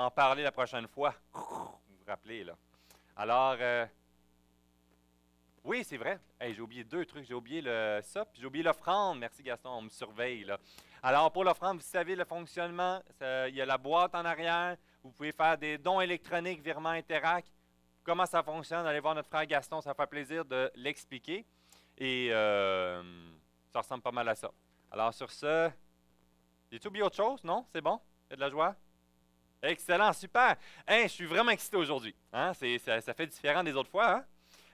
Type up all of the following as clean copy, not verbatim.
en parler la prochaine fois. Vous vous rappelez, là. Alors, oui, c'est vrai. Hey, j'ai oublié deux trucs. J'ai oublié ça, puis j'ai oublié l'offrande. Merci, Gaston, on me surveille, là. Alors, pour l'offrande, vous savez le fonctionnement. Il y a la boîte en arrière. Vous pouvez faire des dons électroniques, virements Interac. Comment ça fonctionne? Allez voir notre frère Gaston, ça fait plaisir de l'expliquer. Et ça ressemble pas mal à ça. Alors, sur ce, j'ai-tu oublié autre chose? Non? C'est bon? Il y a de la joie? Excellent, super. Hein, je suis vraiment excité aujourd'hui. Hein? Ça fait différent des autres fois, hein?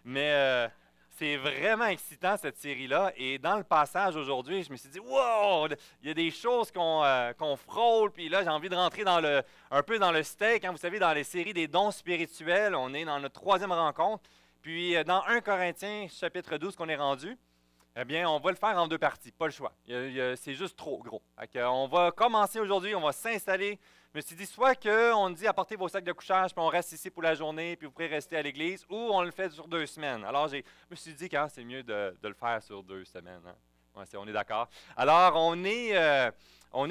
Mais c'est vraiment excitant cette série-là. Et dans le passage aujourd'hui, je me suis dit, wow, il y a des choses qu'on frôle. Puis là, j'ai envie de rentrer un peu dans le steak. Hein? Vous savez, dans les séries des dons spirituels, on est dans notre troisième rencontre. Puis dans 1 Corinthiens, chapitre 12 qu'on est rendu, eh bien, on va le faire en deux parties, pas le choix. C'est juste trop gros. On va commencer aujourd'hui, on va s'installer. Je me suis dit, soit qu'on dit apportez vos sacs de couchage, puis on reste ici pour la journée, puis vous pourrez rester à l'église, ou on le fait sur 2 semaines. Alors, je me suis dit que c'est mieux de le faire sur 2 semaines. Hein? Ouais, on est d'accord. Alors, on est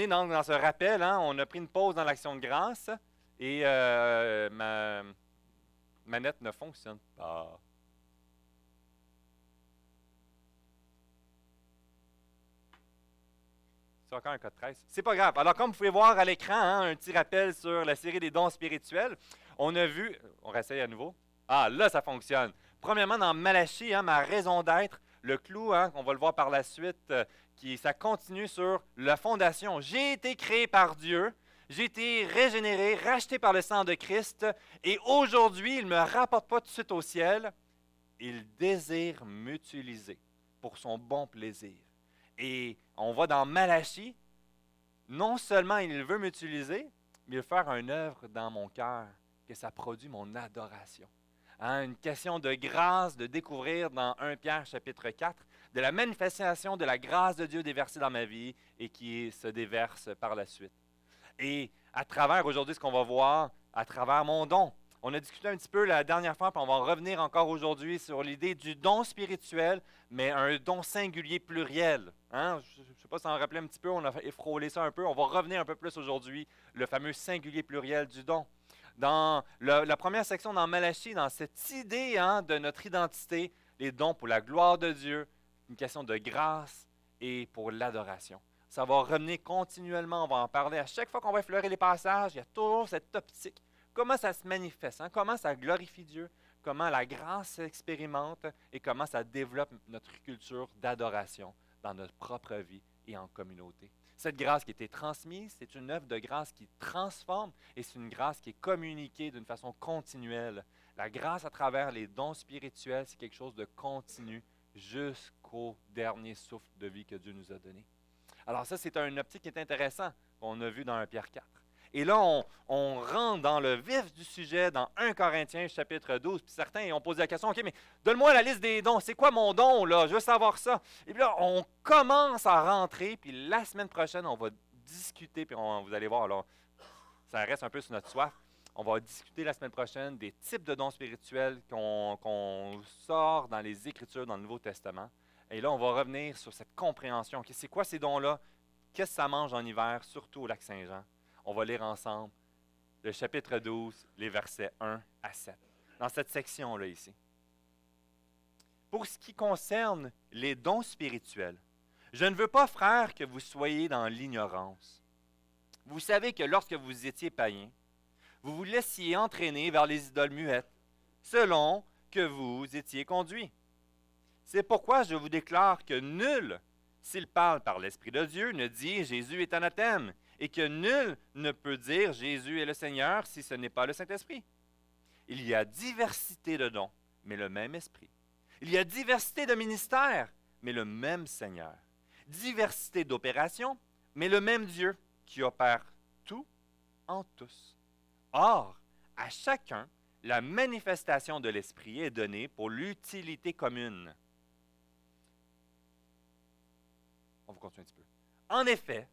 dans ce rappel. Hein? On a pris une pause dans l'action de grâce, et ma manette ne fonctionne pas. C'est encore un code 13. C'est pas grave. Alors, comme vous pouvez voir à l'écran, hein, un petit rappel sur la série des dons spirituels. On a vu, on réessaye à nouveau. Ah, là, ça fonctionne. Premièrement, dans Malachie, hein, ma raison d'être, le clou, hein, on va le voir par la suite, ça continue sur la fondation. J'ai été créé par Dieu, j'ai été régénéré, racheté par le sang de Christ, et aujourd'hui, il ne me rapporte pas tout de suite au ciel. Il désire m'utiliser pour son bon plaisir. Et on va dans Malachie, non seulement il veut m'utiliser, mais il veut faire une œuvre dans mon cœur, que ça produit mon adoration. Hein, une question de grâce, de découvrir dans 1 Pierre chapitre 4, de la manifestation de la grâce de Dieu déversée dans ma vie et qui se déverse par la suite. Et à travers aujourd'hui ce qu'on va voir, à travers mon don, on a discuté un petit peu la dernière fois, puis on va revenir encore aujourd'hui sur l'idée du don spirituel, mais un don singulier pluriel. Hein? Je ne sais pas si on en rappelait un petit peu, on a effrôlé ça un peu. On va revenir un peu plus aujourd'hui, le fameux singulier pluriel du don. Dans la première section, dans Malachie, dans cette idée de notre identité, les dons pour la gloire de Dieu, une question de grâce et pour l'adoration. Ça va revenir continuellement, on va en parler. À chaque fois qu'on va effleurer les passages, il y a toujours cette optique. Comment ça se manifeste, hein? Comment ça glorifie Dieu, comment la grâce s'expérimente et comment ça développe notre culture d'adoration dans notre propre vie et en communauté. Cette grâce qui a été transmise, c'est une œuvre de grâce qui transforme et c'est une grâce qui est communiquée d'une façon continuelle. La grâce à travers les dons spirituels, c'est quelque chose de continu jusqu'au dernier souffle de vie que Dieu nous a donné. Alors ça, c'est un optique qui est intéressant qu'on a vu dans 1 Pierre 4. Et là, on rentre dans le vif du sujet dans 1 Corinthiens chapitre 12. Puis certains ont posé la question, OK, mais donne-moi la liste des dons. C'est quoi mon don, là? Je veux savoir ça. Et puis là, on commence à rentrer. Puis la semaine prochaine, on va discuter. Puis vous allez voir, là, ça reste un peu sur notre soif. On va discuter la semaine prochaine des types de dons spirituels qu'on sort dans les Écritures, dans le Nouveau Testament. Et là, on va revenir sur cette compréhension. Okay, c'est quoi ces dons-là? Qu'est-ce que ça mange en hiver, surtout au lac Saint-Jean? On va lire ensemble le chapitre 12, les versets 1 à 7, dans cette section-là ici. Pour ce qui concerne les dons spirituels, je ne veux pas, frères, que vous soyez dans l'ignorance. Vous savez que lorsque vous étiez païens, vous vous laissiez entraîner vers les idoles muettes, selon que vous étiez conduits. C'est pourquoi je vous déclare que nul, s'il parle par l'Esprit de Dieu, ne dit « Jésus est anathème », et que nul ne peut dire « Jésus est le Seigneur » si ce n'est pas le Saint-Esprit. Il y a diversité de dons, mais le même Esprit. Il y a diversité de ministères, mais le même Seigneur. Diversité d'opérations, mais le même Dieu qui opère tout en tous. Or, à chacun, la manifestation de l'Esprit est donnée pour l'utilité commune. On va continuer un petit peu. En effet,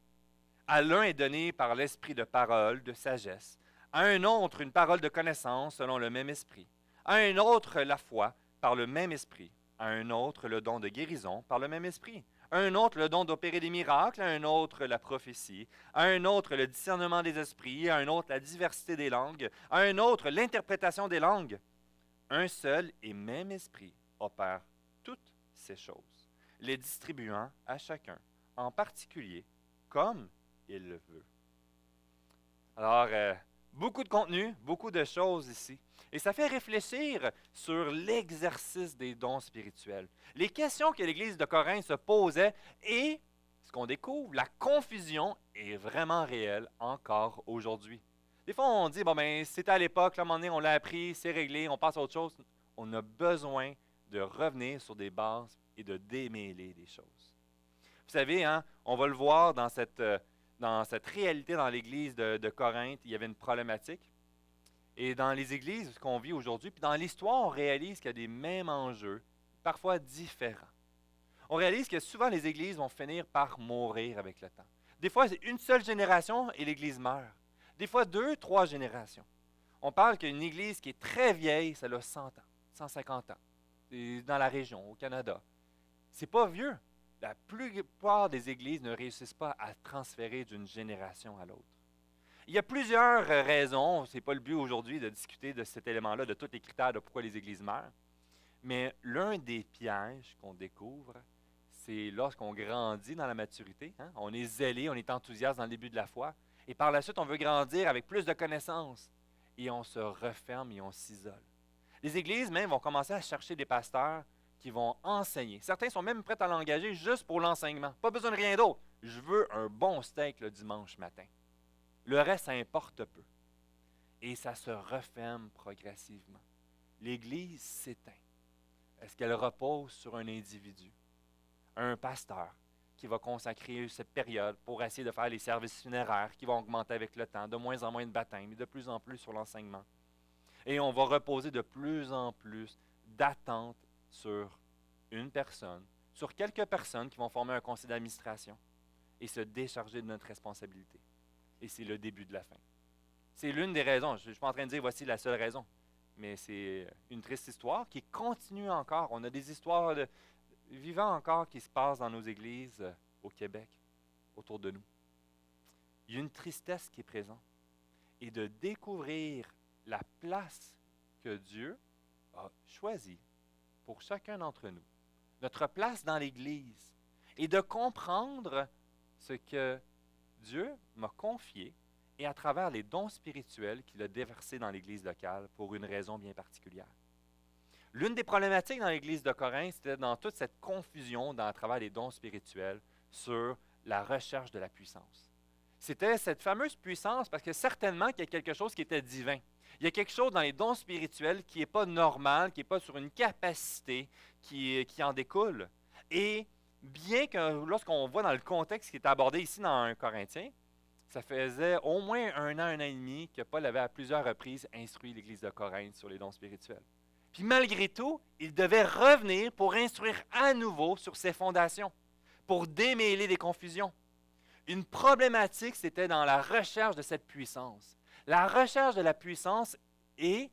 à l'un est donné par l'esprit de parole, de sagesse, à un autre une parole de connaissance selon le même esprit, à un autre la foi par le même esprit, à un autre le don de guérison par le même esprit, à un autre le don d'opérer des miracles, à un autre la prophétie, à un autre le discernement des esprits, à un autre la diversité des langues, à un autre l'interprétation des langues. Un seul et même esprit opère toutes ces choses, les distribuant à chacun, en particulier, comme il le veut. Alors, beaucoup de contenu, beaucoup de choses ici. Et ça fait réfléchir sur l'exercice des dons spirituels. Les questions que l'Église de Corinthe se posait et ce qu'on découvre, la confusion est vraiment réelle encore aujourd'hui. Des fois, on dit, bon, ben, c'était à l'époque, là, à un moment donné, on l'a appris, c'est réglé, on passe à autre chose. On a besoin de revenir sur des bases et de démêler des choses. Vous savez, hein, on va le voir dans cette réalité dans l'Église de Corinthe, il y avait une problématique. Et dans les églises qu'on vit aujourd'hui, puis dans l'histoire, on réalise qu'il y a des mêmes enjeux, parfois différents. On réalise que souvent les églises vont finir par mourir avec le temps. Des fois, c'est une seule génération et l'église meurt. Des fois, 2, 3 générations. On parle qu'une église qui est très vieille, ça a 100 ans, 150 ans, dans la région, au Canada. C'est pas vieux. La plupart des églises ne réussissent pas à transférer d'une génération à l'autre. Il y a plusieurs raisons, ce n'est pas le but aujourd'hui de discuter de cet élément-là, de tous les critères de pourquoi les églises meurent, mais l'un des pièges qu'on découvre, c'est lorsqu'on grandit dans la maturité, hein, on est zélé, on est enthousiaste dans le début de la foi, et par la suite on veut grandir avec plus de connaissances, et on se referme et on s'isole. Les églises même vont commencer à chercher des pasteurs qui vont enseigner. Certains sont même prêts à l'engager juste pour l'enseignement. Pas besoin de rien d'autre. Je veux un bon steak le dimanche matin. Le reste, ça importe peu. Et ça se referme progressivement. L'Église s'éteint. Est-ce qu'elle repose sur un individu, un pasteur, qui va consacrer cette période pour essayer de faire les services funéraires qui vont augmenter avec le temps, de moins en moins de baptêmes, et de plus en plus sur l'enseignement. Et on va reposer de plus en plus d'attentes sur une personne, sur quelques personnes qui vont former un conseil d'administration et se décharger de notre responsabilité. Et c'est le début de la fin. C'est l'une des raisons. Je ne suis pas en train de dire voici la seule raison. Mais c'est une triste histoire qui continue encore. On a des histoires vivantes encore qui se passent dans nos églises au Québec, autour de nous. Il y a une tristesse qui est présente. Et de découvrir la place que Dieu a choisie pour chacun d'entre nous, notre place dans l'Église, et de comprendre ce que Dieu m'a confié et à travers les dons spirituels qu'il a déversés dans l'Église locale pour une raison bien particulière. L'une des problématiques dans l'Église de Corinthe, c'était dans toute cette confusion à travers les dons spirituels sur la recherche de la puissance. C'était cette fameuse puissance parce que certainement qu'il y a quelque chose qui était divin. Il y a quelque chose dans les dons spirituels qui n'est pas normal, qui n'est pas sur une capacité qui en découle. Et bien que lorsqu'on voit dans le contexte qui est abordé ici dans 1 Corinthiens, ça faisait au moins un an et demi que Paul avait à plusieurs reprises instruit l'Église de Corinthe sur les dons spirituels. Puis malgré tout, il devait revenir pour instruire à nouveau sur ses fondations, pour démêler les confusions. Une problématique, c'était dans la recherche de cette puissance. La recherche de la puissance est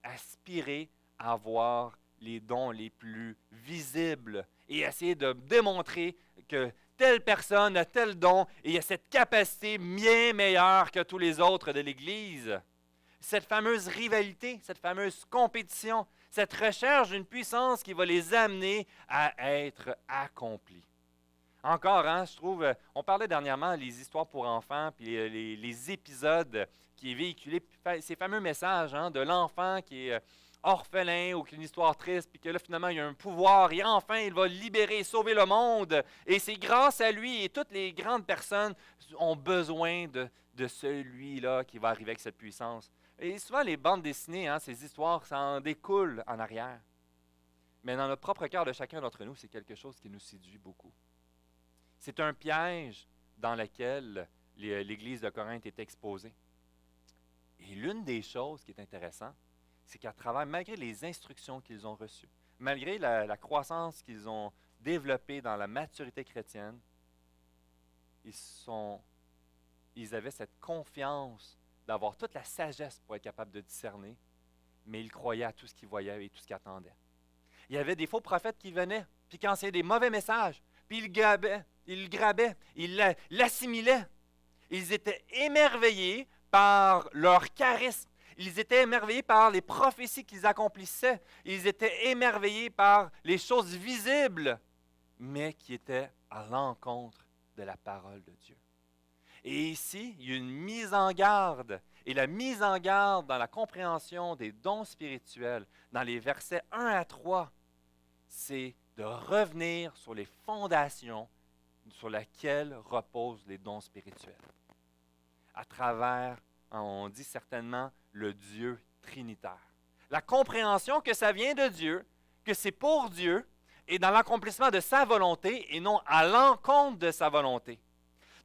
aspirer à avoir les dons les plus visibles et essayer de démontrer que telle personne a tel don et a cette capacité bien meilleure que tous les autres de l'Église. Cette fameuse rivalité, cette fameuse compétition, cette recherche d'une puissance qui va les amener à être accomplis. Encore, hein, je trouve, on parlait dernièrement des histoires pour enfants, puis les épisodes qui est véhiculé, ces fameux messages hein, de l'enfant qui est orphelin ou qui a une histoire triste, puis que là, finalement, il y a un pouvoir, et enfin, il va libérer et sauver le monde. Et c'est grâce à lui, et toutes les grandes personnes ont besoin de celui-là qui va arriver avec cette puissance. Et souvent, les bandes dessinées, hein, ces histoires, ça en découle en arrière. Mais dans le propre cœur de chacun d'entre nous, c'est quelque chose qui nous séduit beaucoup. C'est un piège dans lequel l'Église de Corinthe est exposée. Et l'une des choses qui est intéressante, c'est qu'à travers, malgré les instructions qu'ils ont reçues, malgré la croissance qu'ils ont développée dans la maturité chrétienne, ils avaient cette confiance d'avoir toute la sagesse pour être capable de discerner, mais ils croyaient à tout ce qu'ils voyaient et tout ce qu'ils attendaient. Il y avait des faux prophètes qui venaient, puis qui enseignaient des mauvais messages. puis ils le grabaient, ils l'assimilaient. Ils étaient émerveillés par leur charisme. Ils étaient émerveillés par les prophéties qu'ils accomplissaient. Ils étaient émerveillés par les choses visibles, mais qui étaient à l'encontre de la parole de Dieu. Et ici, il y a une mise en garde. Et la mise en garde dans la compréhension des dons spirituels, dans les versets 1 à 3, c'est de revenir sur les fondations sur lesquelles reposent les dons spirituels. À travers, on dit certainement, le Dieu trinitaire. La compréhension que ça vient de Dieu, que c'est pour Dieu, et dans l'accomplissement de sa volonté, et non à l'encontre de sa volonté.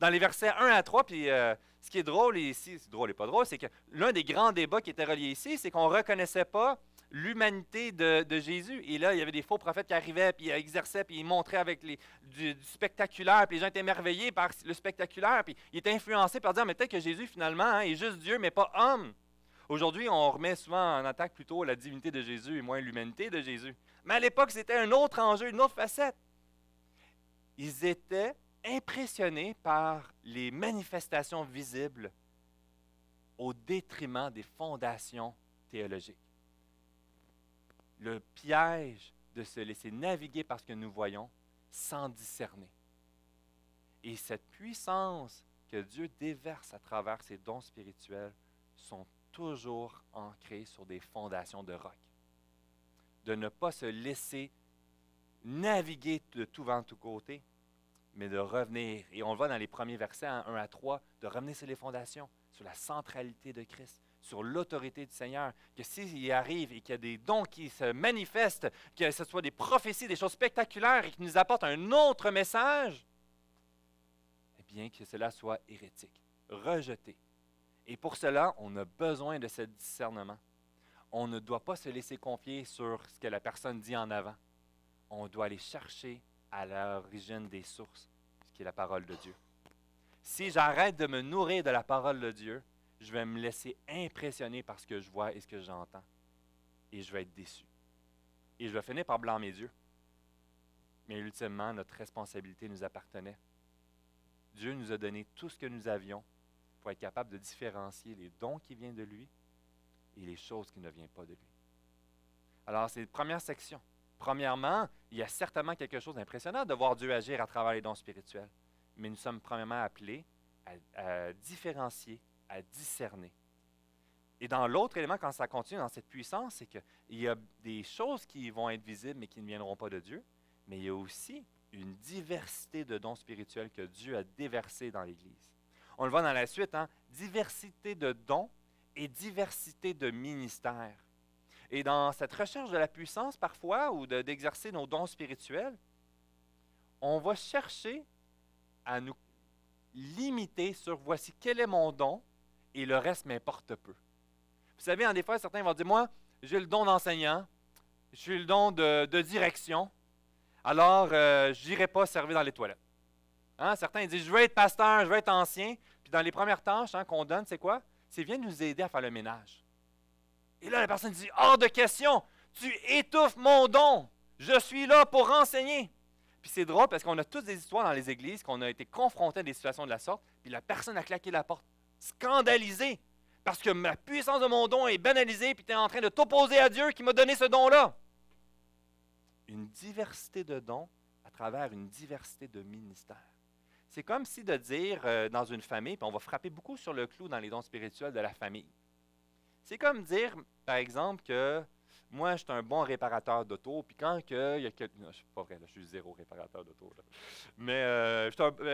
Dans les versets 1 à 3, puis ce qui est drôle ici, c'est drôle et pas drôle, c'est que l'un des grands débats qui était relié ici, c'est qu'on ne reconnaissait pas l'humanité de Jésus. Et là, il y avait des faux prophètes qui arrivaient, puis ils exerçaient, puis ils montraient avec du spectaculaire, puis les gens étaient émerveillés par le spectaculaire, puis ils étaient influencés par dire, mais peut-être que Jésus, finalement, est juste Dieu, mais pas homme. Aujourd'hui, on remet souvent en attaque plutôt la divinité de Jésus et moins l'humanité de Jésus. Mais à l'époque, c'était un autre enjeu, une autre facette. Ils étaient impressionnés par les manifestations visibles au détriment des fondations théologiques. Le piège de se laisser naviguer par ce que nous voyons sans discerner. Et cette puissance que Dieu déverse à travers ses dons spirituels sont toujours ancrés sur des fondations de roc. De ne pas se laisser naviguer de tout vent, de tous côtés, mais de revenir, et on le voit dans les premiers versets, 1 à 3, de revenir sur les fondations, sur la centralité de Christ, sur l'autorité du Seigneur, que s'il y arrive et qu'il y a des dons qui se manifestent, que ce soit des prophéties, des choses spectaculaires et qui nous apportent un autre message, eh bien que cela soit hérétique, rejeté. Et pour cela, on a besoin de ce discernement. On ne doit pas se laisser confier sur ce que la personne dit en avant. On doit aller chercher à l'origine des sources, ce qui est la parole de Dieu. Si j'arrête de me nourrir de la parole de Dieu, je vais me laisser impressionner par ce que je vois et ce que j'entends. Et je vais être déçu. Et je vais finir par blâmer Dieu. Mais ultimement, notre responsabilité nous appartenait. Dieu nous a donné tout ce que nous avions pour être capable de différencier les dons qui viennent de lui et les choses qui ne viennent pas de lui. Alors, c'est la première section. Premièrement, il y a certainement quelque chose d'impressionnant de voir Dieu agir à travers les dons spirituels. Mais nous sommes premièrement appelés à différencier, à discerner. Et dans l'autre élément, quand ça continue dans cette puissance, c'est qu'il y a des choses qui vont être visibles mais qui ne viendront pas de Dieu, mais il y a aussi une diversité de dons spirituels que Dieu a déversés dans l'Église. On le voit dans la suite, diversité de dons et diversité de ministères. Et dans cette recherche de la puissance, parfois, ou d'exercer nos dons spirituels, on va chercher à nous limiter sur voici quel est mon don et le reste m'importe peu. Vous savez, des fois, certains vont dire, moi, j'ai le don d'enseignant, j'ai le don de direction, alors je n'irai pas servir dans les toilettes. Certains disent, je veux être pasteur, je veux être ancien, puis dans les premières tâches qu'on donne, c'est quoi? C'est viens nous aider à faire le ménage. Et là, la personne dit, hors de question, tu étouffes mon don, je suis là pour enseigner. Puis c'est drôle parce qu'on a tous des histoires dans les églises qu'on a été confrontés à des situations de la sorte, puis la personne a claqué la porte, scandalisée, parce que la puissance de mon don est banalisée, puis tu es en train de t'opposer à Dieu qui m'a donné ce don-là. Une diversité de dons à travers une diversité de ministères. C'est comme si de dire dans une famille, puis on va frapper beaucoup sur le clou dans les dons spirituels de la famille. C'est comme dire, par exemple, que moi, je suis un bon réparateur d'auto, puis quand il y a quelqu'un... Non, c'est pas vrai, là, je suis zéro réparateur d'auto. Là. Mais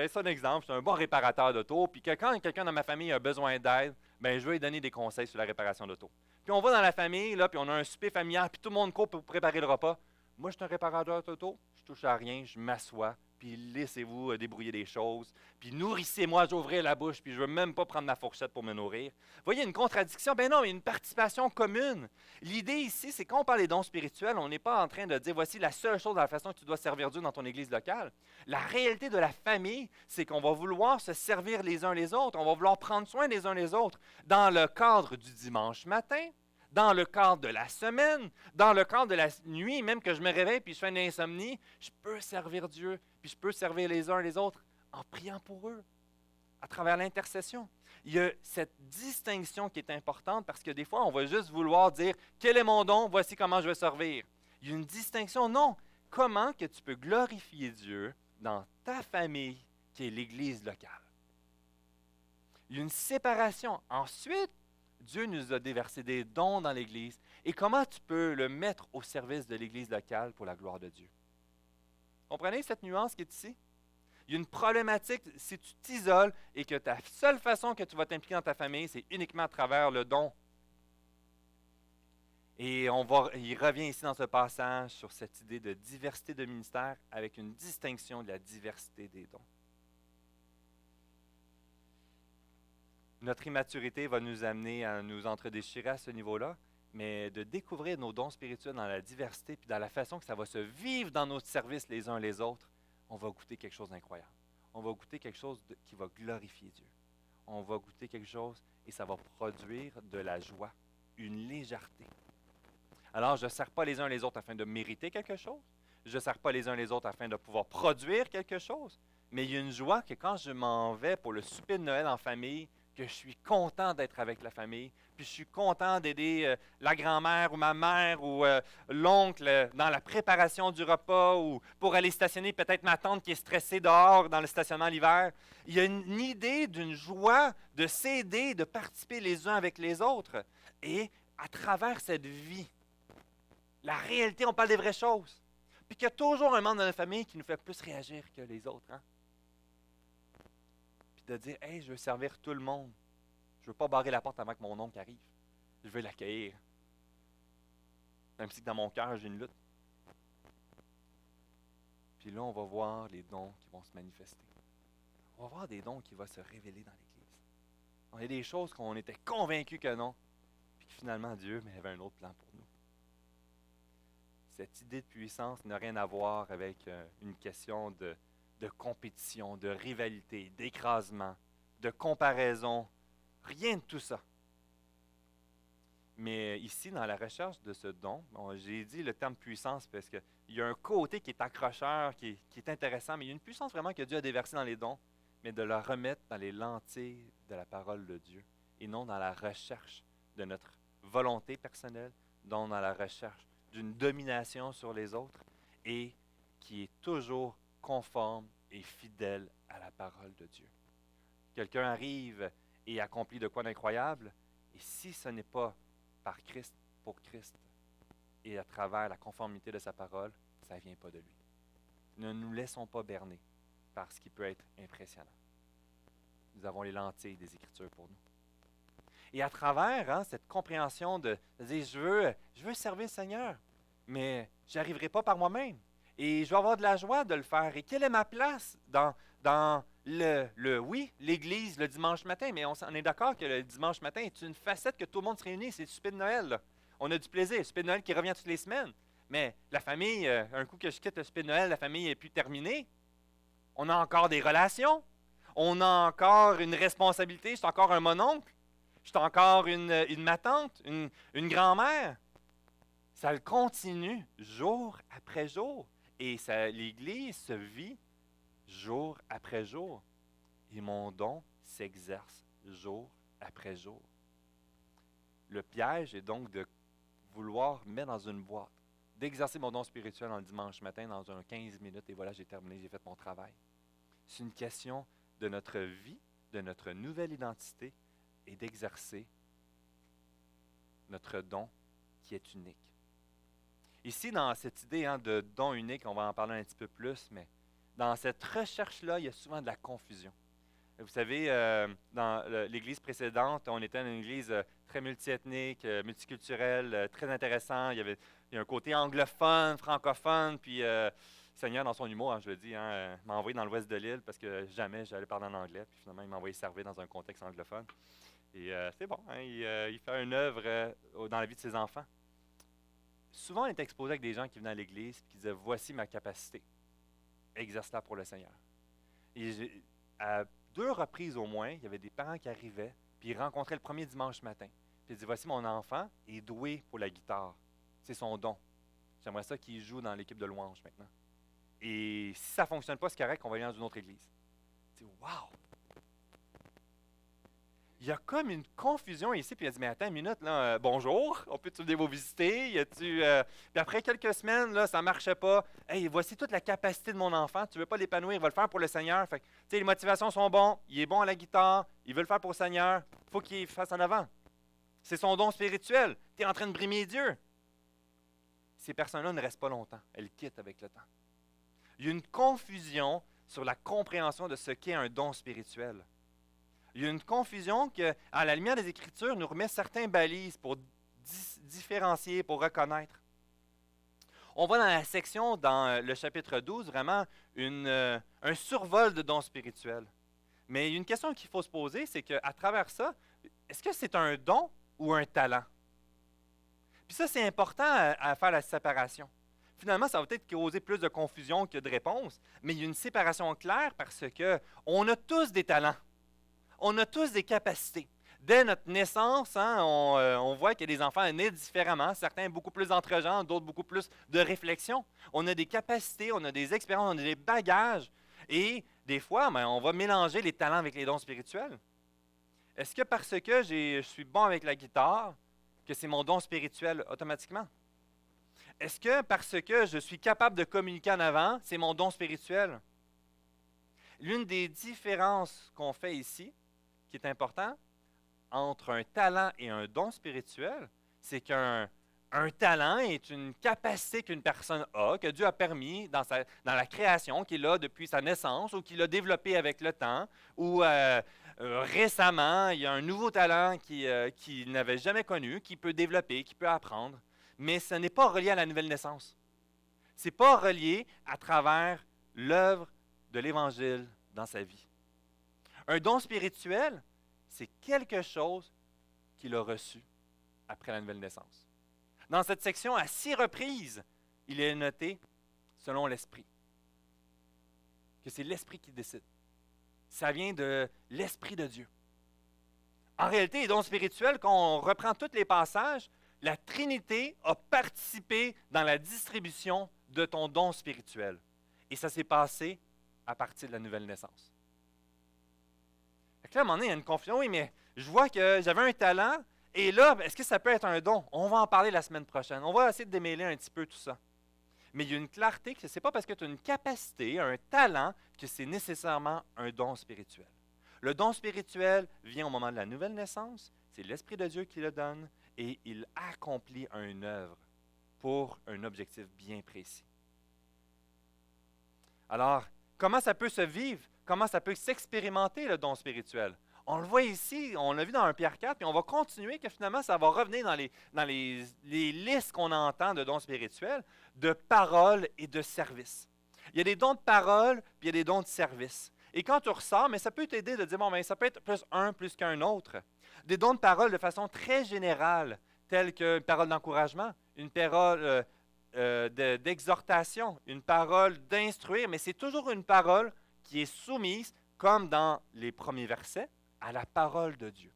c'est un exemple, je suis un bon réparateur d'auto, puis que quand quelqu'un dans ma famille a besoin d'aide, ben, je vais lui donner des conseils sur la réparation d'auto. Puis on va dans la famille, là, puis on a un souper familial, puis tout le monde court pour préparer le repas. Moi, je suis un réparateur d'auto, je touche à rien, je m'assois, puis laissez-vous débrouiller des choses, puis nourrissez-moi, j'ouvrirai la bouche, puis je ne veux même pas prendre ma fourchette pour me nourrir. Vous voyez, une contradiction? Ben non, il y a une participation commune. L'idée ici, c'est quand on parle des dons spirituels, on n'est pas en train de dire, voici la seule chose dans la façon que tu dois servir Dieu dans ton église locale. La réalité de la famille, c'est qu'on va vouloir se servir les uns les autres, on va vouloir prendre soin des uns les autres, dans le cadre du dimanche matin, dans le cadre de la semaine, dans le cadre de la nuit, même que je me réveille puis je fais une insomnie, je peux servir Dieu puis je peux servir les uns les autres en priant pour eux, à travers l'intercession. Il y a cette distinction qui est importante parce que des fois, on va juste vouloir dire « Quel est mon don? Voici comment je vais servir. » Il y a une distinction. Non. Comment que tu peux glorifier Dieu dans ta famille qui est l'Église locale? Il y a une séparation. Ensuite, Dieu nous a déversé des dons dans l'Église. Et comment tu peux le mettre au service de l'Église locale pour la gloire de Dieu? Comprenez cette nuance qui est ici? Il y a une problématique si tu t'isoles et que ta seule façon que tu vas t'impliquer dans ta famille, c'est uniquement à travers le don. Et il revient ici dans ce passage sur cette idée de diversité de ministère avec une distinction de la diversité des dons. Notre immaturité va nous amener à nous entredéchirer à ce niveau-là, mais de découvrir nos dons spirituels dans la diversité puis dans la façon que ça va se vivre dans nos services les uns les autres, on va goûter quelque chose d'incroyable. On va goûter quelque chose qui va glorifier Dieu. On va goûter quelque chose et ça va produire de la joie, une légèreté. Alors, je ne sers pas les uns les autres afin de mériter quelque chose. Je ne sers pas les uns les autres afin de pouvoir produire quelque chose. Mais il y a une joie que quand je m'en vais pour le souper de Noël en famille, que je suis content d'être avec la famille, puis je suis content d'aider la grand-mère ou ma mère ou l'oncle dans la préparation du repas ou pour aller stationner peut-être ma tante qui est stressée dehors dans le stationnement l'hiver. Il y a une idée d'une joie de s'aider, de participer les uns avec les autres. Et à travers cette vie, la réalité, on parle des vraies choses. Puis qu'il y a toujours un membre de la famille qui nous fait plus réagir que les autres. Hein? De dire, « Hey, je veux servir tout le monde. Je ne veux pas barrer la porte avant que mon oncle arrive. Je veux l'accueillir. » Même si dans mon cœur, j'ai une lutte. Puis là, on va voir les dons qui vont se manifester. On va voir des dons qui vont se révéler dans l'Église. Il y a des choses qu'on était convaincus que non. Puis que finalement, Dieu avait un autre plan pour nous. Cette idée de puissance n'a rien à voir avec une question de compétition, de rivalité, d'écrasement, de comparaison, rien de tout ça. Mais ici, dans la recherche de ce don, j'ai dit le terme puissance parce qu'il y a un côté qui est accrocheur, qui est intéressant, mais il y a une puissance vraiment que Dieu a déversée dans les dons, mais de la remettre dans les lentilles de la parole de Dieu et non dans la recherche de notre volonté personnelle, non dans la recherche d'une domination sur les autres et qui est toujours conforme et fidèle à la parole de Dieu. Quelqu'un arrive et accomplit de quoi d'incroyable, et si ce n'est pas par Christ, pour Christ, et à travers la conformité de sa parole, ça ne vient pas de lui. Ne nous laissons pas berner par ce qui peut être impressionnant. Nous avons les lentilles des Écritures pour nous. Et à travers cette compréhension de dire, je veux servir le Seigneur, mais je n'y arriverai pas par moi-même. Et je vais avoir de la joie de le faire. Et quelle est ma place dans l'Église le dimanche matin? Mais on est d'accord que le dimanche matin est une facette que tout le monde se réunit. C'est le souper de Noël. Là. On a du plaisir. Le souper de Noël qui revient toutes les semaines. Mais la famille, un coup que je quitte le souper de Noël, la famille n'est plus terminée. On a encore des relations. On a encore une responsabilité. Je suis encore un mononcle. Je suis encore une ma-tante, une grand-mère. Ça le continue jour après jour. Et l'Église se vit jour après jour. Et mon don s'exerce jour après jour. Le piège est donc de vouloir mettre dans une boîte, d'exercer mon don spirituel le dimanche matin dans un 15 minutes et voilà, j'ai terminé, j'ai fait mon travail. C'est une question de notre vie, de notre nouvelle identité et d'exercer notre don qui est unique. Ici, dans cette idée de don unique, on va en parler un petit peu plus, mais dans cette recherche-là, il y a souvent de la confusion. Vous savez, dans l'Église précédente, on était dans une Église très multiethnique, multiculturelle, très intéressant. Il y a un côté anglophone, francophone, puis le Seigneur, dans son humour, je le dis, m'a envoyé dans l'ouest de l'île parce que jamais j'allais parler en anglais, puis finalement, il m'a envoyé servir dans un contexte anglophone. Et c'est bon, il fait une œuvre dans la vie de ses enfants. Souvent, on est exposé avec des gens qui venaient à l'Église et qui disaient « Voici ma capacité, exerce-la pour le Seigneur ». Et à 2 reprises au moins, il y avait des parents qui arrivaient, puis ils rencontraient le premier dimanche matin. Puis ils disaient « Voici mon enfant est doué pour la guitare, c'est son don. J'aimerais ça qu'il joue dans l'équipe de louange maintenant. » Et si ça ne fonctionne pas, c'est correct, on va aller dans une autre église. Tu dis, wow! Il y a comme une confusion ici, puis il a dit, mais attends une minute, là, bonjour, on peut-tu venir vous visiter? Puis après quelques semaines, là, ça ne marchait pas. Hey, voici toute la capacité de mon enfant, tu ne veux pas l'épanouir, il va le faire pour le Seigneur. Fait que, les motivations sont bonnes, il est bon à la guitare, il veut le faire pour le Seigneur, il faut qu'il fasse en avant. C'est son don spirituel, tu es en train de brimer Dieu. Ces personnes-là ne restent pas longtemps, elles quittent avec le temps. Il y a une confusion sur la compréhension de ce qu'est un don spirituel. Il y a une confusion qui, à la lumière des Écritures, nous remet certains balises pour différencier, pour reconnaître. On voit dans la section, dans le chapitre 12, vraiment un survol de dons spirituels. Mais il y a une question qu'il faut se poser, c'est qu'à travers ça, est-ce que c'est un don ou un talent? Puis ça, c'est important à faire la séparation. Finalement, ça va peut-être causer plus de confusion que de réponse, mais il y a une séparation claire parce qu'on a tous des talents. On a tous des capacités. Dès notre naissance, on voit que les enfants naissent différemment, certains beaucoup plus entre-gens, d'autres beaucoup plus de réflexion. On a des capacités, on a des expériences, on a des bagages. Et des fois, on va mélanger les talents avec les dons spirituels. Est-ce que parce que je suis bon avec la guitare, que c'est mon don spirituel automatiquement? Est-ce que parce que je suis capable de communiquer en avant, c'est mon don spirituel? L'une des différences qu'on fait ici, qui est important, entre un talent et un don spirituel, c'est qu'un talent est une capacité qu'une personne a, que Dieu a permis dans la création, qu'il a depuis sa naissance, ou qu'il a développé avec le temps, ou récemment, il y a un nouveau talent qu'il n'avait jamais connu, qu'il peut développer, qu'il peut apprendre. Mais ce n'est pas relié à la nouvelle naissance. Ce n'est pas relié à travers l'œuvre de l'Évangile dans sa vie. Un don spirituel, c'est quelque chose qu'il a reçu après la nouvelle naissance. Dans cette section, à 6 reprises, il est noté selon l'Esprit. Que c'est l'Esprit qui décide. Ça vient de l'Esprit de Dieu. En réalité, les dons spirituels, quand on reprend tous les passages, la Trinité a participé dans la distribution de ton don spirituel. Et ça s'est passé à partir de la nouvelle naissance. Fait que là, à un moment donné, il y a une confusion. Oui, mais je vois que j'avais un talent, et là, est-ce que ça peut être un don? On va en parler la semaine prochaine. On va essayer de démêler un petit peu tout ça. Mais il y a une clarté que ce n'est pas parce que tu as une capacité, un talent, que c'est nécessairement un don spirituel. Le don spirituel vient au moment de la nouvelle naissance, c'est l'Esprit de Dieu qui le donne, et il accomplit une œuvre pour un objectif bien précis. Alors, comment ça peut se vivre? Comment ça peut s'expérimenter, le don spirituel? On le voit ici, on l'a vu dans 1 Pierre 4, puis on va continuer que finalement, ça va revenir dans les listes qu'on entend de dons spirituels, de paroles et de services. Il y a des dons de parole, puis il y a des dons de service. Et quand tu ressors, mais ça peut t'aider de dire, bon, mais ça peut être plus un plus qu'un autre. Des dons de parole de façon très générale, tels qu'une parole d'encouragement, une parole d'exhortation, une parole d'instruire, mais c'est toujours une parole qui est soumise, comme dans les premiers versets, à la parole de Dieu,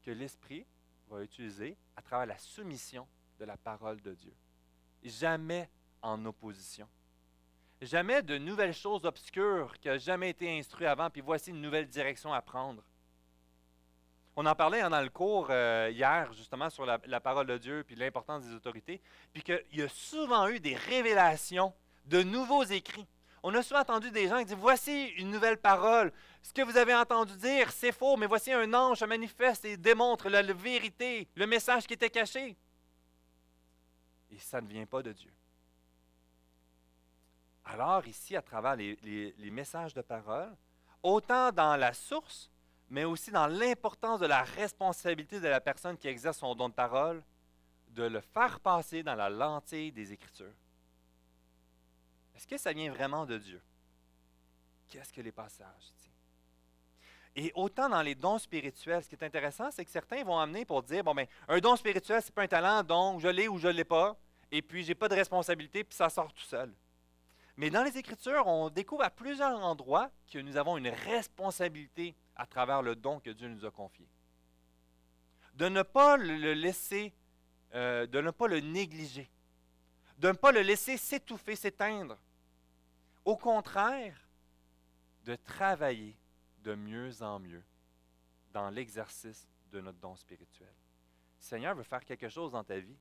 que l'Esprit va utiliser à travers la soumission de la parole de Dieu. Jamais en opposition. Jamais de nouvelles choses obscures qui n'ont jamais été instruites avant, puis voici une nouvelle direction à prendre. On en parlait dans le cours hier, justement, sur la parole de Dieu, puis l'importance des autorités, puis qu'il y a souvent eu des révélations de nouveaux écrits. On a souvent entendu des gens qui disent, voici une nouvelle parole. Ce que vous avez entendu dire, c'est faux, mais voici un ange se manifeste et démontre la vérité, le message qui était caché. Et ça ne vient pas de Dieu. Alors ici, à travers les messages de parole, autant dans la source, mais aussi dans l'importance de la responsabilité de la personne qui exerce son don de parole, de le faire passer dans la lentille des Écritures. Est-ce que ça vient vraiment de Dieu? Qu'est-ce que les passages disent? Et autant dans les dons spirituels, ce qui est intéressant, c'est que certains vont amener pour dire, bon, ben, un don spirituel, ce n'est pas un talent, donc je l'ai ou je ne l'ai pas, et puis je n'ai pas de responsabilité, puis ça sort tout seul. Mais dans les Écritures, on découvre à plusieurs endroits que nous avons une responsabilité à travers le don que Dieu nous a confié. De ne pas le laisser, de ne pas le négliger. de ne pas le laisser s'étouffer, s'éteindre. Au contraire, de travailler de mieux en mieux dans l'exercice de notre don spirituel. Le Seigneur veut faire quelque chose dans ta vie.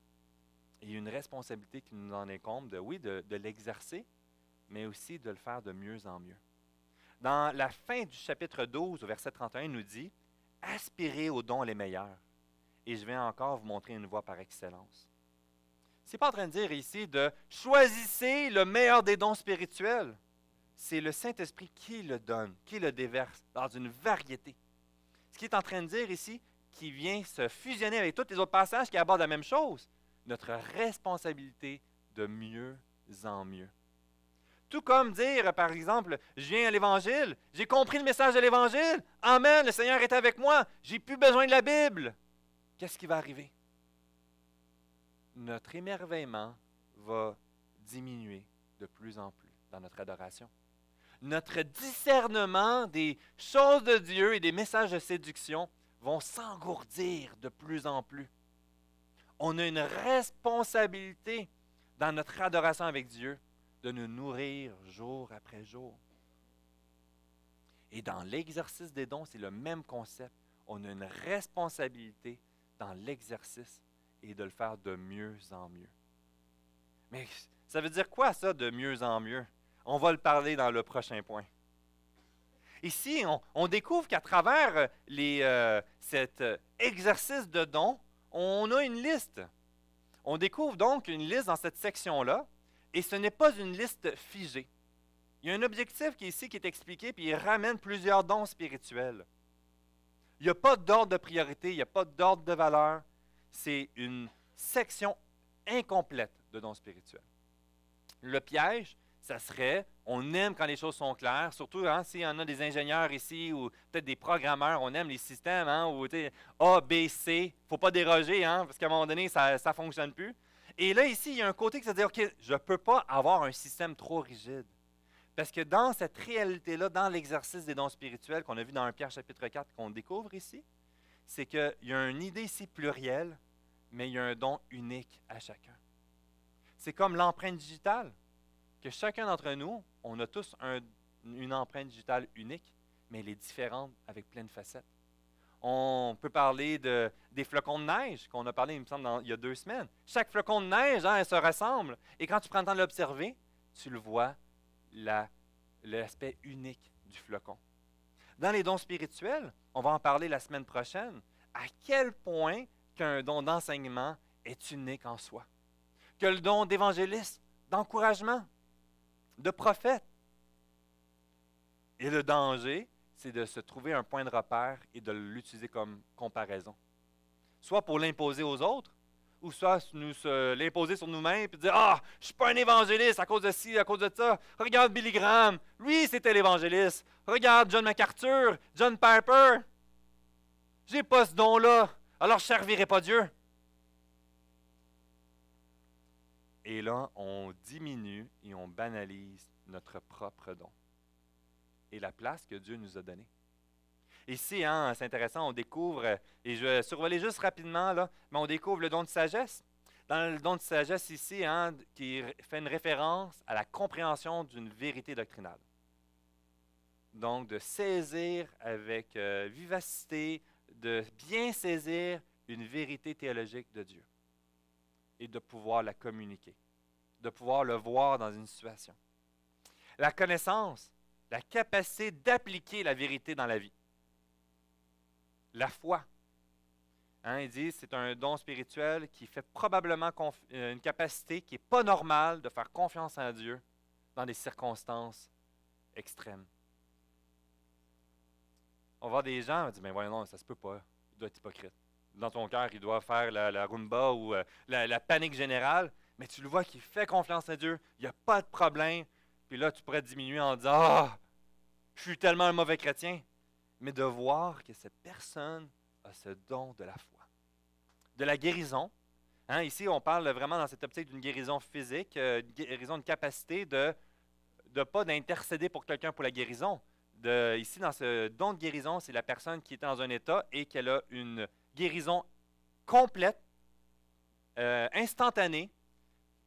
Il y a une responsabilité qui nous en incombe, de l'exercer, mais aussi de le faire de mieux en mieux. Dans la fin du chapitre 12, au verset 31, il nous dit « Aspirez aux dons les meilleurs, et je vais encore vous montrer une voie par excellence. » Ce n'est pas en train de dire ici de « Choisissez le meilleur des dons spirituels. » C'est le Saint-Esprit qui le donne, qui le déverse dans une variété. Ce qu'il est en train de dire ici, qui vient se fusionner avec tous les autres passages qui abordent la même chose, notre responsabilité de mieux en mieux. Tout comme dire, par exemple, je viens à l'Évangile, j'ai compris le message de l'Évangile, Amen, le Seigneur est avec moi, j'ai plus besoin de la Bible. Qu'est-ce qui va arriver? Notre émerveillement va diminuer de plus en plus dans notre adoration. Notre discernement des choses de Dieu et des messages de séduction vont s'engourdir de plus en plus. On a une responsabilité dans notre adoration avec Dieu de nous nourrir jour après jour. Et dans l'exercice des dons, c'est le même concept. On a une responsabilité dans l'exercice et de le faire de mieux en mieux. Mais ça veut dire quoi ça, de mieux en mieux? On va le parler dans le prochain point. Ici, on découvre qu'à travers cet exercice de dons, on a une liste. On découvre donc une liste dans cette section-là, et ce n'est pas une liste figée. Il y a un objectif qui est ici qui est expliqué, puis il ramène plusieurs dons spirituels. Il n'y a pas d'ordre de priorité, il n'y a pas d'ordre de valeur. C'est une section incomplète de dons spirituels. Le piège, ça serait, on aime quand les choses sont claires, surtout s'il y en a des ingénieurs ici ou peut-être des programmeurs, on aime les systèmes, où A, B, C, il ne faut pas déroger, parce qu'à un moment donné, ça ne fonctionne plus. Et là, ici, il y a un côté qui se dit, OK, je ne peux pas avoir un système trop rigide. Parce que dans cette réalité-là, dans l'exercice des dons spirituels qu'on a vu dans 1 Pierre chapitre 4, qu'on découvre ici, c'est qu'il y a une idée ici plurielle, mais il y a un don unique à chacun. C'est comme l'empreinte digitale, que chacun d'entre nous, on a tous une empreinte digitale unique, mais elle est différente avec plein de facettes. On peut parler des flocons de neige, qu'on a parlé, il me semble, il y a 2 semaines. Chaque flocon de neige, elle se ressemble. Et quand tu prends le temps de l'observer, tu le vois, l'aspect unique du flocon. Dans les dons spirituels, on va en parler la semaine prochaine, à quel point qu'un don d'enseignement est unique en soi. Que le don d'évangéliste, d'encouragement, de prophète. Et le danger, c'est de se trouver un point de repère et de l'utiliser comme comparaison. Soit pour l'imposer aux autres, ou soit l'imposer sur nous-mêmes et dire « Ah, je ne suis pas un évangéliste à cause de ci, à cause de ça. Regarde Billy Graham, lui c'était l'évangéliste. Regarde John MacArthur, John Piper. J'ai pas ce don-là, alors je ne servirai pas Dieu. » Et là, on diminue et on banalise notre propre don et la place que Dieu nous a donnée. Ici, c'est intéressant, on découvre, et je vais survoler juste rapidement, là, mais on découvre le don de sagesse. Dans le don de sagesse ici, qui fait une référence à la compréhension d'une vérité doctrinale. Donc, de saisir avec vivacité, de bien saisir une vérité théologique de Dieu et de pouvoir la communiquer, de pouvoir le voir dans une situation. La connaissance, la capacité d'appliquer la vérité dans la vie. La foi. Il dit c'est un don spirituel qui fait probablement une capacité qui n'est pas normale de faire confiance à Dieu dans des circonstances extrêmes. On va voir des gens, on dit, mais voyons, non, ça se peut pas, il doit être hypocrite. Dans ton cœur, il doit faire la rumba ou la panique générale, mais tu le vois qu'il fait confiance à Dieu, il n'y a pas de problème. Puis là, tu pourrais diminuer en disant, ah, je suis tellement un mauvais chrétien. Mais de voir que cette personne a ce don de la foi. De la guérison. Ici, on parle vraiment dans cette optique d'une guérison physique, une guérison de capacité de pas d'intercéder pour quelqu'un pour la guérison. Ici, dans ce don de guérison, c'est la personne qui est dans un état et qu'elle a une guérison complète, instantanée,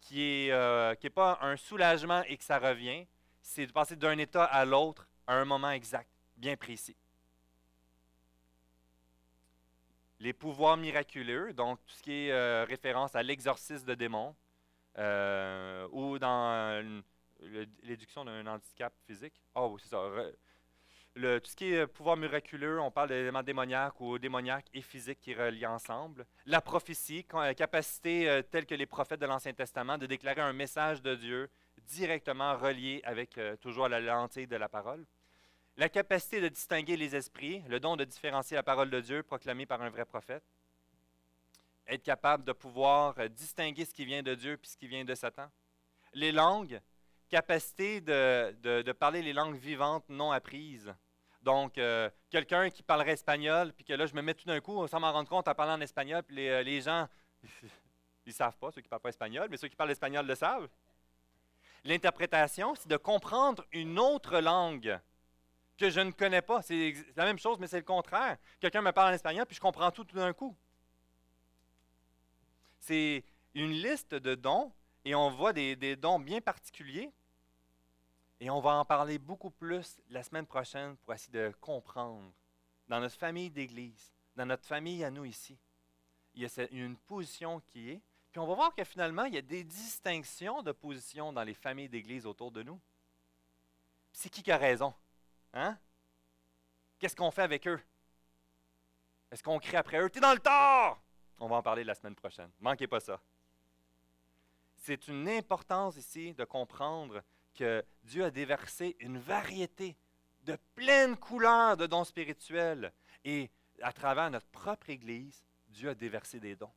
qui est pas un soulagement et que ça revient, c'est de passer d'un état à l'autre à un moment exact, bien précis. Les pouvoirs miraculeux, donc tout ce qui est référence à l'exorcisme de démons, ou dans l'éduction d'un handicap physique. Oh, oui, c'est ça. Tout ce qui est pouvoir miraculeux, on parle d'éléments démoniaques ou démoniaques et physiques qui relient ensemble. La prophétie, capacité telle que les prophètes de l'Ancien Testament de déclarer un message de Dieu directement relié avec toujours la lentille de la parole. La capacité de distinguer les esprits, le don de différencier la parole de Dieu proclamée par un vrai prophète. Être capable de pouvoir distinguer ce qui vient de Dieu puis ce qui vient de Satan. Les langues, capacité de parler les langues vivantes non apprises. Donc, quelqu'un qui parlerait espagnol, puis que là, je me mets tout d'un coup, sans m'en rendre compte, à parler en espagnol, puis les gens, ils ne savent pas, ceux qui ne parlent pas espagnol, mais ceux qui parlent espagnol le savent. L'interprétation, c'est de comprendre une autre langue que je ne connais pas. C'est la même chose, mais c'est le contraire. Quelqu'un me parle en espagnol, puis je comprends tout d'un coup. C'est une liste de dons, et on voit des dons bien particuliers. Et on va en parler beaucoup plus la semaine prochaine pour essayer de comprendre. Dans notre famille d'église, dans notre famille à nous ici, il y a une position qui est. Puis on va voir que finalement, il y a des distinctions de position dans les familles d'église autour de nous. C'est qui a raison? Hein? Qu'est-ce qu'on fait avec eux? Est-ce qu'on crie après eux? T'es dans le tort! On va en parler la semaine prochaine. Manquez pas ça. C'est une importance ici de comprendre que Dieu a déversé une variété de pleines couleurs de dons spirituels. Et à travers notre propre Église, Dieu a déversé des dons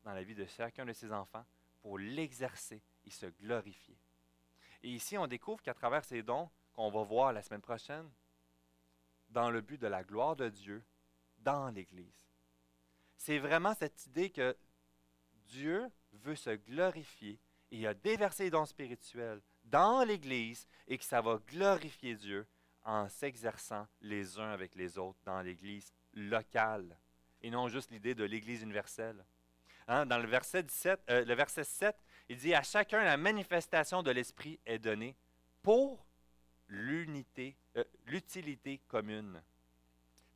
dans la vie de chacun de ses enfants pour l'exercer et se glorifier. Et ici, on découvre qu'à travers ces dons, qu'on va voir la semaine prochaine, dans le but de la gloire de Dieu dans l'Église. C'est vraiment cette idée que Dieu veut se glorifier et il a déversé les dons spirituels dans l'Église et que ça va glorifier Dieu en s'exerçant les uns avec les autres dans l'Église locale et non juste l'idée de l'Église universelle. Hein, dans le verset 7, il dit « À chacun la manifestation de l'Esprit est donnée pour l'utilité commune. »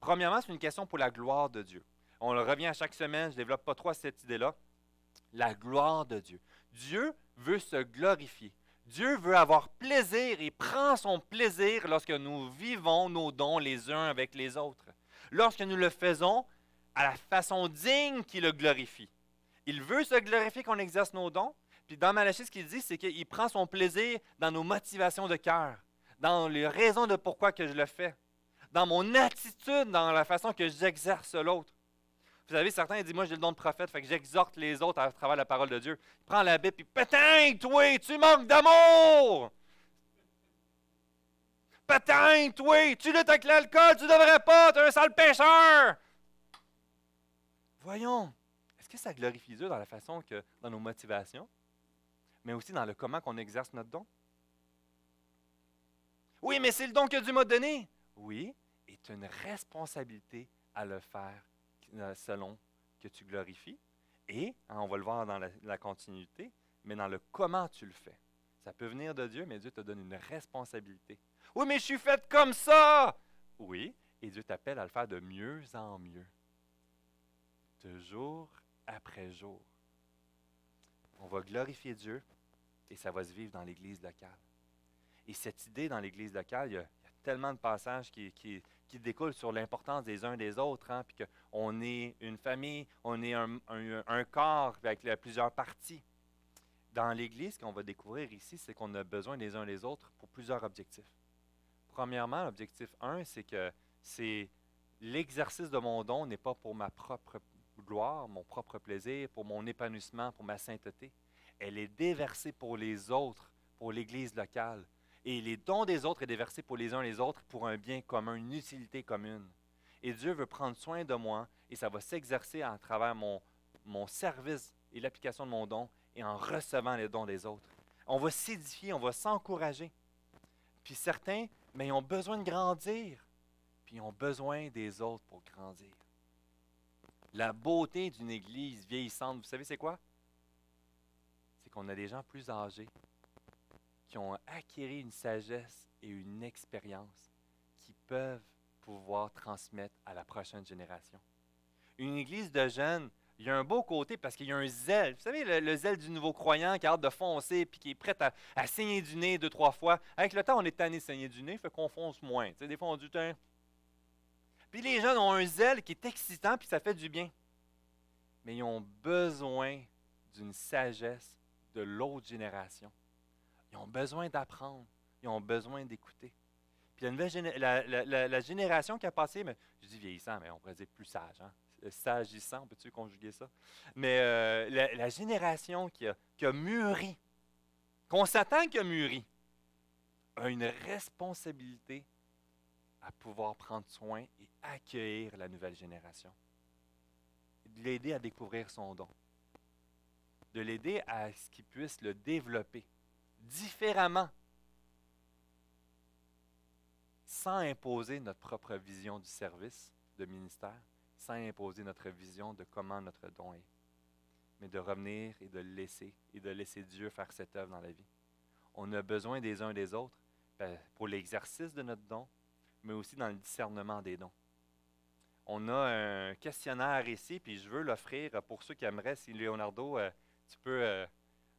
Premièrement, c'est une question pour la gloire de Dieu. On le revient à chaque semaine, je ne développe pas trop cette idée-là. La gloire de Dieu. Dieu veut se glorifier. Dieu veut avoir plaisir et prend son plaisir lorsque nous vivons nos dons les uns avec les autres. Lorsque nous le faisons à la façon digne qui le glorifie. Il veut se glorifier qu'on exerce nos dons. Puis dans Malachie, ce qu'il dit, c'est qu'il prend son plaisir dans nos motivations de cœur, dans les raisons de pourquoi que je le fais, dans mon attitude, dans la façon que j'exerce l'autre. Vous savez, certains disent, moi j'ai le don de prophète, fait que j'exhorte les autres à travers la parole de Dieu. Il prend la Bible, puis pétain, toi, tu manques d'amour! Pétain, toi, tu luttes avec l'alcool, tu devrais pas, tu es un sale pécheur! Voyons, est-ce que ça glorifie Dieu dans la façon que, dans nos motivations, mais aussi dans le comment qu'on exerce notre don? Oui, mais c'est le don que Dieu m'a donné. Oui, et tu as une responsabilité à le faire selon que tu glorifies. Et, on va le voir dans la continuité, mais dans le comment tu le fais. Ça peut venir de Dieu, mais Dieu te donne une responsabilité. Oui, mais je suis faite comme ça! Oui, et Dieu t'appelle à le faire de mieux en mieux. De jour après jour. On va glorifier Dieu et ça va se vivre dans l'Église locale. Et cette idée dans l'Église locale, il y a tellement de passages qui découlent sur l'importance des uns des autres, hein, puis qu'on est une famille, on est un corps avec plusieurs parties. Dans l'Église, ce qu'on va découvrir ici, c'est qu'on a besoin des uns des autres pour plusieurs objectifs. Premièrement, l'objectif 1, c'est que l'exercice de mon don n'est pas pour ma propre gloire, mon propre plaisir, pour mon épanouissement, pour ma sainteté. Elle est déversée pour les autres, pour l'Église locale. Et les dons des autres est déversé pour les uns et les autres pour un bien commun, une utilité commune. Et Dieu veut prendre soin de moi et ça va s'exercer à travers mon service et l'application de mon don et en recevant les dons des autres. On va s'édifier, on va s'encourager. Puis certains, mais ils ont besoin de grandir. Puis ils ont besoin des autres pour grandir. La beauté d'une église vieillissante, vous savez c'est quoi? c'est qu'on a des gens plus âgés qui ont acquis une sagesse et une expérience qui peuvent pouvoir transmettre à la prochaine génération. Une église de jeunes, il y a un beau côté parce qu'il y a un zèle. Vous savez, le zèle du nouveau croyant qui a hâte de foncer et qui est prêt à saigner du nez 2, 3 fois. Avec le temps, on est tanné de saigner du nez, fait qu'on fonce moins. Tu sais, des fois, on dit, tiens. Puis les jeunes ont un zèle qui est excitant puis ça fait du bien. Mais ils ont besoin d'une sagesse de l'autre génération. Ils ont besoin d'apprendre. Ils ont besoin d'écouter. Puis la génération qui a passé, mais, je dis vieillissant, mais on pourrait dire plus sage. Hein? Sagissant, peut-tu conjuguer ça? Mais la génération qui a mûri, qu'on s'attend qu'il a mûri, a une responsabilité à pouvoir prendre soin et accueillir la nouvelle génération. De l'aider à découvrir son don. De l'aider à ce qu'il puisse le développer différemment, sans imposer notre propre vision du service, de ministère, sans imposer notre vision de comment notre don est, mais de revenir et de laisser Dieu faire cette œuvre dans la vie. On a besoin des uns des autres pour l'exercice de notre don, mais aussi dans le discernement des dons. On a un questionnaire ici, puis je veux l'offrir pour ceux qui aimeraient. Si Leonardo, tu peux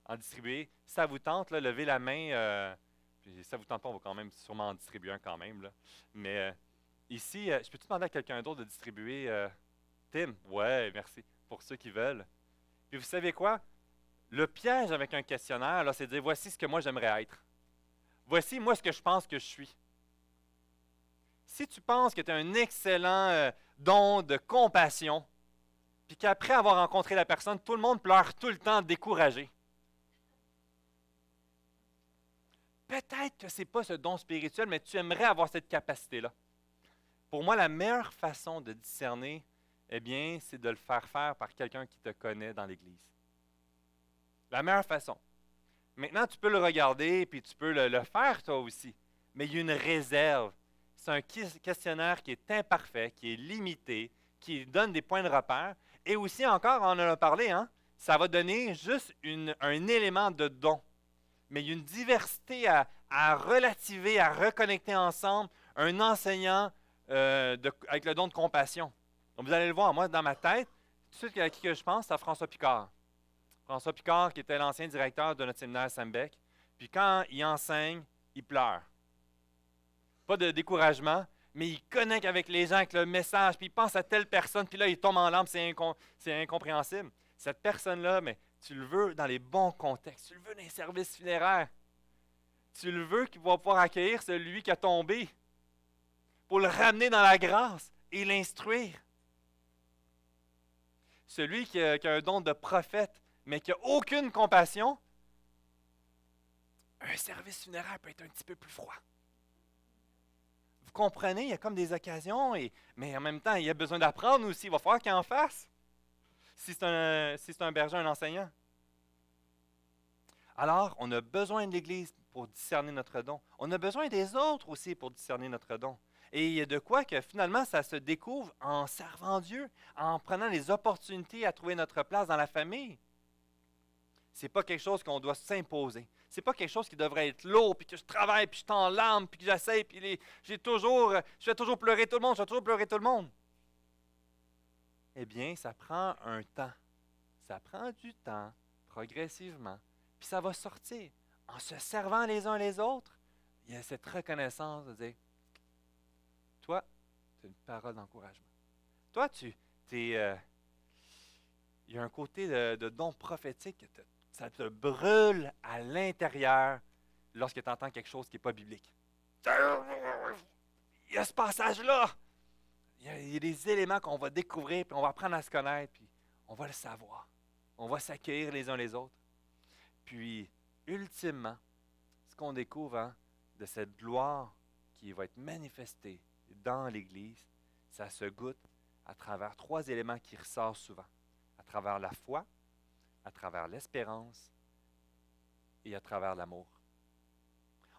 en distribuer. Si ça vous tente, là, levez la main. Puis si ça ne vous tente pas, on va quand même sûrement en distribuer un quand même. Là. Mais ici, je peux-tu demander à quelqu'un d'autre de distribuer Tim? Ouais, merci. Pour ceux qui veulent. Puis vous savez quoi? Le piège avec un questionnaire, là, c'est de dire voici ce que moi j'aimerais être. Voici moi ce que je pense que je suis. Si tu penses que tu as un excellent don de compassion, puis qu'après avoir rencontré la personne, tout le monde pleure tout le temps découragé, peut-être que ce n'est pas ce don spirituel, mais tu aimerais avoir cette capacité-là. Pour moi, la meilleure façon de discerner, eh bien, c'est de le faire faire par quelqu'un qui te connaît dans l'Église. La meilleure façon. Maintenant, tu peux le regarder, puis tu peux le faire toi aussi. Mais il y a une réserve. C'est un questionnaire qui est imparfait, qui est limité, qui donne des points de repère. Et aussi, encore, on en a parlé, hein, ça va donner juste un élément de don. Mais il y a une diversité à relativer, à reconnecter ensemble un enseignant avec le don de compassion. Donc, vous allez le voir, moi, dans ma tête, tout de suite à qui que je pense, c'est à François Picard. François Picard, qui était l'ancien directeur de notre séminaire Sembec. Puis quand il enseigne, il pleure. Pas de découragement, mais il connecte avec les gens, avec le message, puis il pense à telle personne, puis là, il tombe en larmes, c'est incompréhensible. Cette personne-là, mais tu le veux dans les bons contextes, tu le veux dans les services funéraires, tu le veux qu'il va pouvoir accueillir celui qui a tombé, pour le ramener dans la grâce et l'instruire. Celui qui a un don de prophète, mais qui n'a aucune compassion, un service funéraire peut être un petit peu plus froid. Vous comprenez, il y a comme des occasions, mais en même temps, il y a besoin d'apprendre aussi. Il va falloir qu'il en fasse. Si c'est un berger, un enseignant. Alors, on a besoin de l'Église pour discerner notre don. On a besoin des autres aussi pour discerner notre don. Et il y a de quoi que finalement, ça se découvre en servant Dieu, en prenant les opportunités à trouver notre place dans la famille. Ce n'est pas quelque chose qu'on doit s'imposer. Ce n'est pas quelque chose qui devrait être lourd, puis que je travaille, puis je suis en larmes, puis que j'essaie, puis je fais toujours pleurer tout le monde, je fais toujours pleurer tout le monde. Eh bien, ça prend un temps. Ça prend du temps, progressivement, puis ça va sortir. En se servant les uns les autres, il y a cette reconnaissance de dire, toi, tu as une parole d'encouragement. Toi, il y a un côté de don prophétique, ça te brûle à l'intérieur lorsque tu entends quelque chose qui n'est pas biblique. Il y a ce passage-là. Il y a des éléments qu'on va découvrir, puis on va apprendre à se connaître, puis on va le savoir. On va s'accueillir les uns les autres. Puis, ultimement, ce qu'on découvre de cette gloire qui va être manifestée dans l'Église, ça se goûte à travers 3 éléments qui ressortent souvent. À travers la foi, à travers l'espérance et à travers l'amour.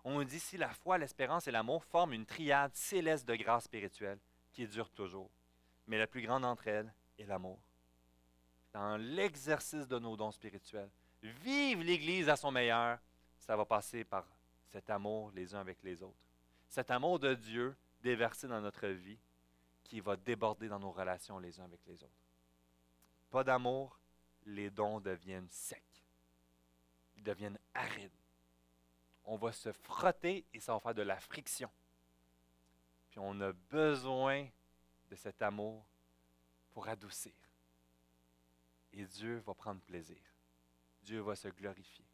On dit ici la foi, l'espérance et l'amour forment une triade céleste de grâce spirituelle qui dure toujours. Mais la plus grande d'entre elles est l'amour. Dans l'exercice de nos dons spirituels, vivre l'Église à son meilleur, ça va passer par cet amour les uns avec les autres. Cet amour de Dieu déversé dans notre vie qui va déborder dans nos relations les uns avec les autres. Pas d'amour, les dons deviennent secs. Ils deviennent arides. On va se frotter et ça va faire de la friction. Puis on a besoin de cet amour pour adoucir. Et Dieu va prendre plaisir. Dieu va se glorifier.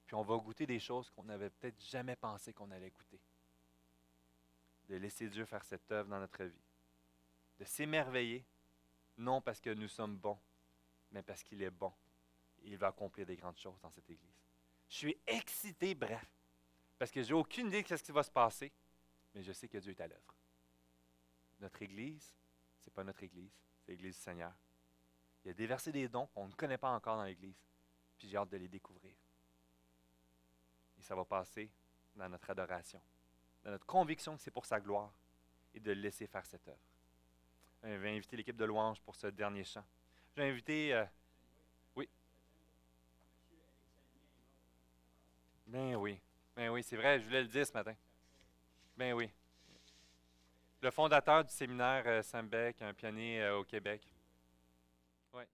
Puis on va goûter des choses qu'on n'avait peut-être jamais pensé qu'on allait goûter. De laisser Dieu faire cette œuvre dans notre vie. De s'émerveiller, non parce que nous sommes bons, mais parce qu'il est bon. Et il va accomplir des grandes choses dans cette Église. Je suis excité, bref, parce que je n'ai aucune idée de ce qui va se passer, mais je sais que Dieu est à l'œuvre. Notre Église, ce n'est pas notre Église, c'est l'Église du Seigneur. Il a déversé des dons qu'on ne connaît pas encore dans l'Église, puis j'ai hâte de les découvrir. Et ça va passer dans notre adoration, dans notre conviction que c'est pour sa gloire, et de le laisser faire cette œuvre. Je vais inviter l'équipe de louange pour ce dernier chant. Je vais inviter... oui. Ben oui, c'est vrai, je voulais le dire ce matin. Ben oui. Le fondateur du séminaire Sambec, un pionnier au Québec. Ouais.